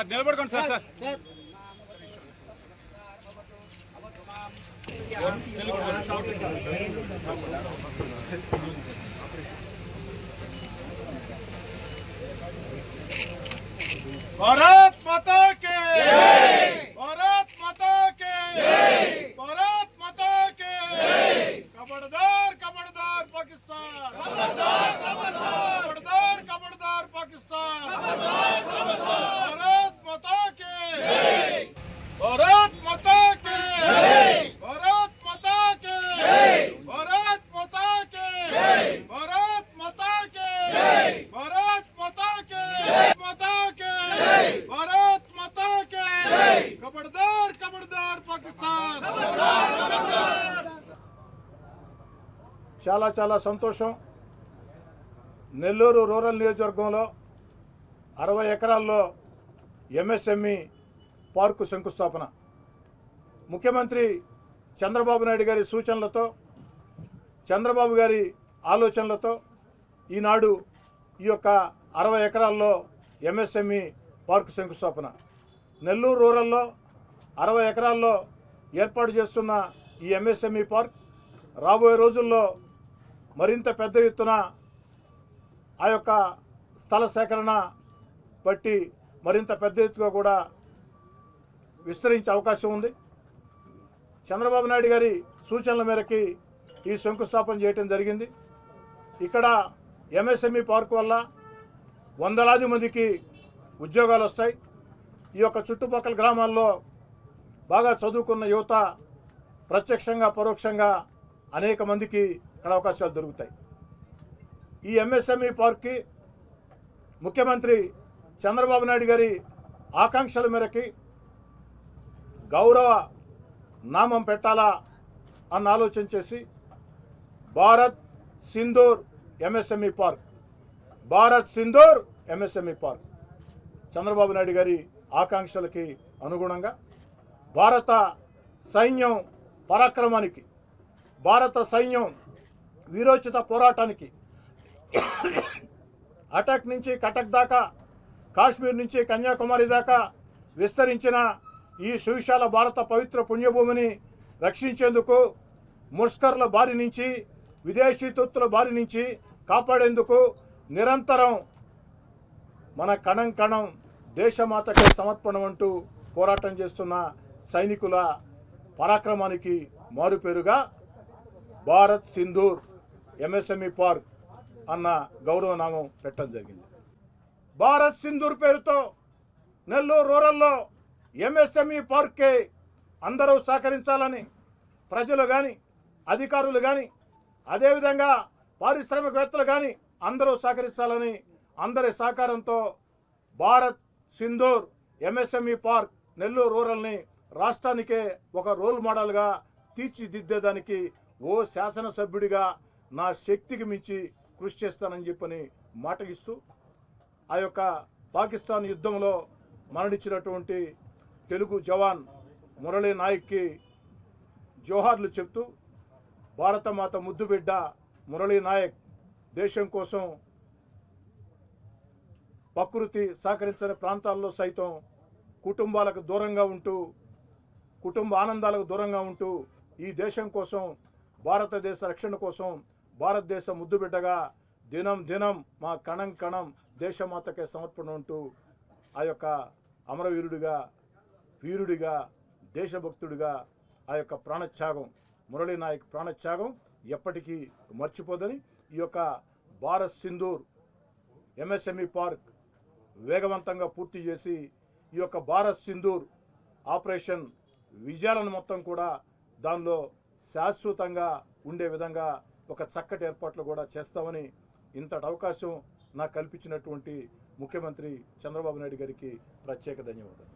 నిలబడుకోండి sir sir Bharat माता के भारत माता के भारत माता के खबरदार खबरदार पाकिस्तान खबरदार खबरदार खबरदार पाकिस्तान भारत माता के भारत माता के भारत माता के भारत माता के भारत माता के भारत माता के माता के भारत माता के खबरदार खबरदार पाकिस्तान చాలా చాలా సంతోషం. నెల్లూరు రూరల్ నియోజకవర్గంలో 60 ఎకరాల్లో ఎంఎస్ఎంఈ పార్కు శంకుస్థాపన ముఖ్యమంత్రి చంద్రబాబు నాయుడు గారి సూచనలతో చంద్రబాబు గారి ఆలోచనలతో ఈనాడు ఈ యొక్క 60 ఎకరాల్లో ఎంఎస్ఎంఈ పార్కు శంకుస్థాపన నెల్లూరు రూరల్లో 60 ఎకరాల్లో ఏర్పాటు చేస్తున్న ఈ ఎంఎస్ఎంఈ పార్క్ రాబోయే రోజుల్లో మరింత పెద్ద ఎత్తున ఆ యొక్క స్థల సేకరణ బట్టి మరింత పెద్ద ఎత్తుగా కూడా విస్తరించే అవకాశం ఉంది. చంద్రబాబు నాయుడు గారి సూచనల మేరకి ఈ శంకుస్థాపన చేయడం జరిగింది. ఇక్కడ ఎంఎస్ఎంఈ పార్క్ వల్ల వందలాది మందికి ఉద్యోగాలు వస్తాయి. ఈ యొక్క చుట్టుపక్కల గ్రామాల్లో బాగా చదువుకున్న యువత ప్రత్యక్షంగా పరోక్షంగా అనేక మందికి ఇక్కడ అవకాశాలు దొరుకుతాయి. ఈ ఎంఎస్ఎంఈ పార్క్కి ముఖ్యమంత్రి చంద్రబాబు నాయుడు గారి ఆకాంక్షల మేరకి గౌరవ నామం పెట్టాలా అన్న ఆలోచన చేసి Bharat Sindoor MSME park Bharat Sindoor MSME park Chandrababu Naidu గారి ఆకాంక్షలకి అనుగుణంగా భారత సైన్యం పరాక్రమానికి భారత సైన్యం వీరోచిత పోరాటానికి అటక్ నుంచి కటక్ దాకా కాశ్మీర్ నుంచి కన్యాకుమారి దాకా విస్తరించిన ఈ సువిశాల భారత పవిత్ర పుణ్యభూమిని రక్షించేందుకు ముష్కర్ల బారి నుంచి విదేశీ తొత్తుల బారి నుంచి కాపాడేందుకు నిరంతరం మన కణం కణం దేశమాతకే సమర్పణం అంటూ పోరాటం చేస్తున్న సైనికుల పరాక్రమానికి మారుపేరుగా భారత్ సింధూర్ ఎంఎస్ఎంఈ పార్క్ అన్న గౌరవనామం పెట్టడం జరిగింది. భారత్ సింధూర్ పేరుతో నెల్లూరు రూరల్లో ఎంఎస్ఎంఈ పార్క్కే అందరూ సహకరించాలని ప్రజలు కానీ అధికారులు కానీ అదేవిధంగా పారిశ్రామికవేత్తలు కానీ అందరూ సహకరించాలని అందరి సహకారంతో భారత్ సింధూర్ ఎంఎస్ఎంఈ పార్క్ నెల్లూరు రూరల్ని రాష్ట్రానికే ఒక రోల్ మోడల్గా తీర్చిదిద్దేదానికి ఓ శాసనసభ్యుడిగా నా శక్తికి మించి కృషి చేస్తానని చెప్పని మాట ఇస్తూ ఆ యొక్క పాకిస్తాన్ యుద్ధంలో మరణించినటువంటి తెలుగు జవాన్ మురళీ నాయక్కి జోహార్లు చెప్తూ భారతమాత ముద్దుబిడ్డ మురళీ నాయక్ దేశం కోసం ప్రకృతి సహకరించని ప్రాంతాల్లో సైతం కుటుంబాలకు దూరంగా ఉంటూ కుటుంబ ఆనందాలకు దూరంగా ఉంటూ ఈ దేశం కోసం భారతదేశ రక్షణ కోసం భారతదేశ ముద్దుబిడ్డగా దినం దినం మా కణం కణం దేశమాతకే సమర్పణ ఉంటూ ఆ యొక్క అమరవీరుడిగా వీరుడిగా దేశభక్తుడిగా ఆ యొక్క ప్రాణత్యాగం మురళీ నాయక్ ప్రాణత్యాగం ఎప్పటికీ మర్చిపోదని ఈ యొక్క భారత్ సింధూర్ ఎంఎస్ఎంఈ పార్క్ వేగవంతంగా పూర్తి చేసి ఈ యొక్క భారత్ సింధూర్ ఆపరేషన్ విజయాలను మొత్తం కూడా దానిలో శాశ్వతంగా ఉండే విధంగా ఒక చక్కటి ఏర్పాట్లు కూడా చేస్తామని ఇంతటి అవకాశం నాకు కల్పించినటువంటి ముఖ్యమంత్రి చంద్రబాబు నాయుడు గారికి ప్రత్యేక ధన్యవాదాలు.